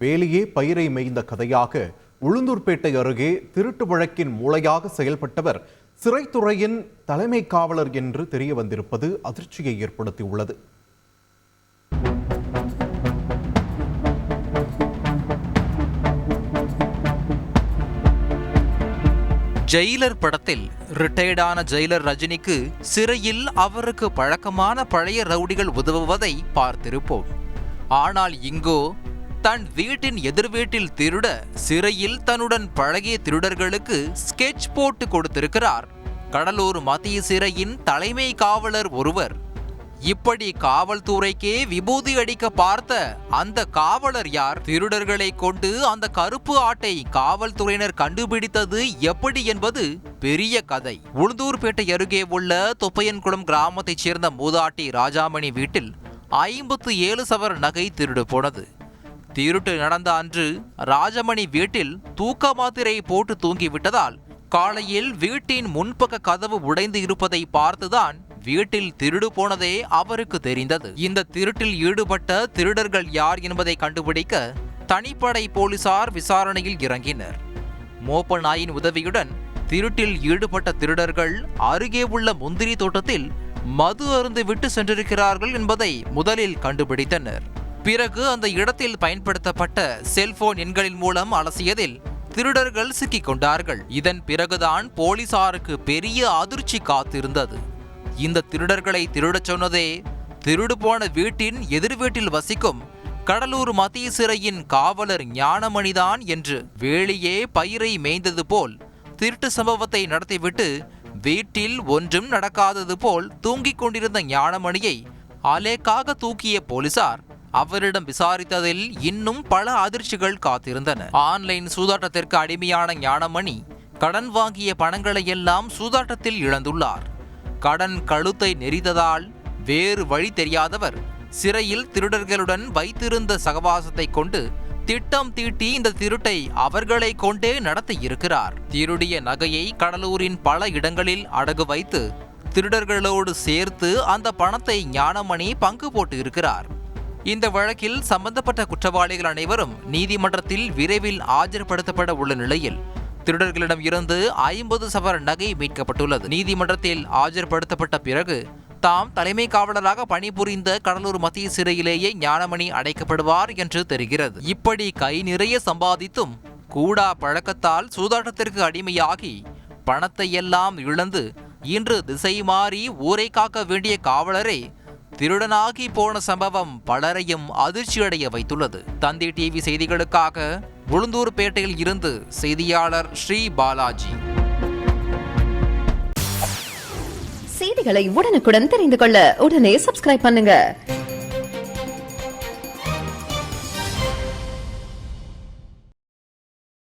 வேலியே பயிரை மேய்ந்த கதையாக உளுந்தூர்பேட்டை அருகே திருட்டு வழக்கின் மூளையாக செயல்பட்டவர் சிறைத்துறையின் தலைமை காவலர் என்று தெரிய வந்திருப்பது அதிர்ச்சியை ஏற்படுத்தியுள்ளது. ஜெயிலர் படத்தில் ரிட்டையர்டான ஜெயிலர் ரஜினிக்கு சிறையில் அவருக்கு பழக்கமான பழைய ரவுடிகள் உதவுவதை பார்த்திருப்போம். ஆனால் இங்கோ தன் வீட்டின் எதிர் வீட்டில் திருட சிறையில் தன்னுடன் பழகிய திருடர்களுக்கு ஸ்கெட்ச் போட்டு கொடுத்திருக்கிறார் கடலூர் மத்திய சிறையின் தலைமை காவலர் ஒருவர். இப்படி காவல்துறைக்கே விபூதி அடிக்க பார்த்த அந்த காவலர் யார்? திருடர்களை கொண்டு அந்த கருப்பு ஆட்டை காவல்துறையினர் கண்டுபிடித்தது எப்படி என்பது பெரிய கதை. உளுந்தூர்பேட்டை அருகே உள்ள தொப்பையன்குளம் கிராமத்தைச் சேர்ந்த மூதாட்டி ராஜாமணி வீட்டில் 57 சவர நகை திருடு போனது. திருட்டு நடந்த அன்று ராஜமணி வீட்டில் தூக்க மாத்திரை போட்டு தூங்கிவிட்டதால் காலையில் வீட்டின் முன்பக்க கதவு உடைந்து இருப்பதை பார்த்துதான் வீட்டில் திருடு போனதே அவருக்கு தெரிந்தது. இந்த திருட்டில் ஈடுபட்ட திருடர்கள் யார் என்பதை கண்டுபிடிக்க தனிப்படை போலீசார் விசாரணையில் இறங்கினர். மோப்ப நாயின் உதவியுடன் திருட்டில் ஈடுபட்ட திருடர்கள் அருகே உள்ள முந்திரி தோட்டத்தில் மது அருந்து விட்டு சென்றிருக்கிறார்கள் என்பதை முதலில் கண்டுபிடித்தனர். பிறகு அந்த இடத்தில் பயன்படுத்தப்பட்ட செல்போன் எண்களின் மூலம் அலசியதில் திருடர்கள் சிக்கிக் கொண்டார்கள். இதன் பிறகுதான் போலீசாருக்கு பெரிய அதிர்ச்சி காத்திருந்தது. இந்த திருடர்களை திருடச் சொன்னதே திருடு போன வீட்டின் எதிர் வீட்டில் வசிக்கும் கடலூர் மத்திய சிறையின் காவலர் ஞானமணிதான் என்று வேலியே பயிரை மேய்ந்தது போல் திருட்டு சம்பவத்தை நடத்திவிட்டு வீட்டில் ஒன்றும் நடக்காதது போல் தூங்கிக் கொண்டிருந்த ஞானமணியை அலேக்காக தூக்கிய போலீசார் அவரிடம் விசாரித்ததில் இன்னும் பல அதிர்ச்சிகள் காத்திருந்தன. ஆன்லைன் சூதாட்டத்திற்கு அடிமையான ஞானமணி கடன் வாங்கிய பணங்களை எல்லாம் சூதாட்டத்தில் இழந்துள்ளார். கடன் கழுத்தை நெறித்ததால் வேறு வழி தெரியாதவர் சிறையில் திருடர்களுடன் வைத்திருந்த சகவாசத்தை கொண்டு திட்டம் தீட்டி இந்த திருட்டை அவர்களை கொண்டே நடத்தியிருக்கிறார். திருடிய நகையை கடலூரின் பல இடங்களில் அடகு வைத்து திருடர்களோடு சேர்த்து அந்த பணத்தை ஞானமணி பங்கு போட்டு இருக்கிறார். இந்த வழக்கில் சம்பந்தப்பட்ட குற்றவாளிகள் அனைவரும் நீதிமன்றத்தில் விரைவில் ஆஜர்படுத்தப்பட உள்ள நிலையில் திருடர்களிடம் இருந்து 50 சவர நகை மீட்கப்பட்டுள்ளது. நீதிமன்றத்தில் ஆஜர்படுத்தப்பட்ட பிறகு தாம் தலைமை காவலராக பணிபுரிந்த கடலூர் மத்திய சிறையிலேயே ஞானமணி அடைக்கப்படுவார் என்று தெரிகிறது. இப்படி கை நிறைய சம்பாதித்தும் கூடா பழக்கத்தால் சூதாட்டத்திற்கு அடிமையாகி பணத்தை எல்லாம் இழந்து இன்று திசை மாறி ஊரை காக்க வேண்டிய காவலரே திருடனாகி போன சம்பவம் பலரையும் அதிர்ச்சியடைய வைத்துள்ளது. தந்தி டிவி செய்திகளுக்காக உளுந்தூர்பேட்டையில் இருந்து செய்தியாளர் ஸ்ரீ பாலாஜி. செய்திகளை உடனுக்குடன் தெரிந்து கொள்ள உடனே சப்ஸ்கிரைப் பண்ணுங்க.